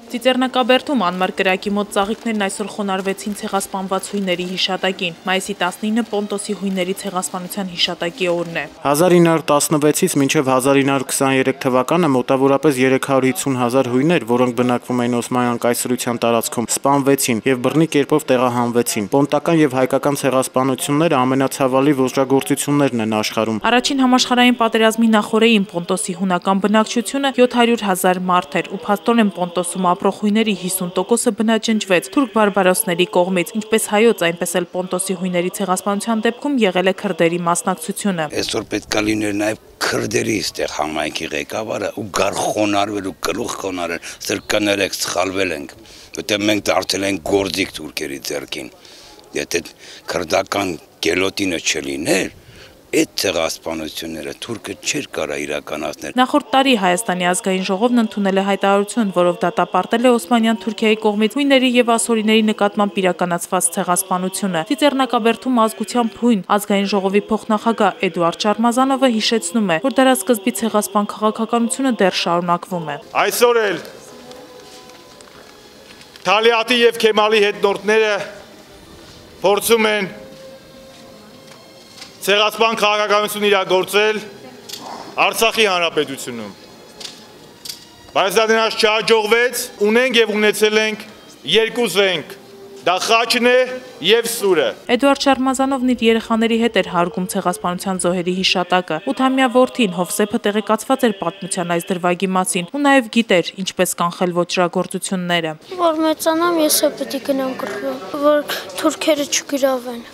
Ծիծեռնակաբերդում անմար կրակի մոտ ծաղիկներն այսօր խոնարհվեցին ցեղասպանված հույների հիշատակին։ Մայիսի 19-ը Պոնտոսի հույների ցեղասպանության հիշատակի օրն է։ 1916-ից մինչև 1923 թվականը մոտավորապես 350,000 հույներ, որոնք բնակվում էին Օսմանյան կայսրության տարածքում, սպանվեցին եւ բռնի կերպով տեղահանվեցին։ Պոնտական եւ հայկական ցեղասպանությունները ամենացավալի ոճրագործություններն են աշխարհում։ Առաջին համաշխարհային պատերազմի նախօրեին Պոնտոսի հունական բնակչությունը 700,000 մարդ էր ու փաստորեն Պոնտոսում ապրող հույների 50%-ը բնաջնջվեց թուրք բարբարոսների կողմից, ինչպես հայոց, այնպես էլ Պոնտոսի հույների ցեղասպանության դեպքում եղել է քրդերի մասնակցությունը։ Այսօր պետք է լիներ նաև քրդերի այստեղ համայնքի ղեկավարը ու գար խոնարհվել ու գլուխ խոնարհել, սր կներեք սխալվել ենք, որտեղ մենք դարձել ենք գործիք թուրքերի ձեռքին։ Եթե քրդական գելոտինը չլիներ, այդ ցեղասպանությունները թուրքը չէր կարող իրականացնել։ Նախորդ տարի Հայաստանի ազգային ժողովն ընդունել է հայտարարություն, որով դատապարտել է Օսմանյան Թուրքիայի կողմից հույների եւ ասորիների նկատմամբ իրականացված ցեղասպանությունը։ Ծիծեռնակաբերդում ազգությամբ հույն ազգային ժողովի փոխնախագահ Էդուարդ Շարմազանովը հիշեցնում է, որ դարաշրջանի ցեղասպան քաղաքականությունը դեռ շարունակվում է։ Այսօր էլ Թալիաթի եւ Քեմալի հետնորդները փորձում են ցեղասպան քաղաքականություն իրագործել Արցախի հանրապետությունում։ Բայց դա նրանց չհաջողվեց, ունենք եւ ունեցել ենք երկու զենք։ Դա խաչն է եւ սուրը։ Էդուարդ Շարմազանովն իր երեխաների հետ էր հարգում ցեղասպանության զոհերի հիշատակը։ 8-ամյա որդին Հովսեփը տեղեկացված էր պատմության այս դրվագի մասին ու նաեւ գիտեր ինչպես կանխել ոճրագործությունները։ Որ մեծանամ, ես պետք է գնամ կռվեմ, որ թուրքերը չգրավեն։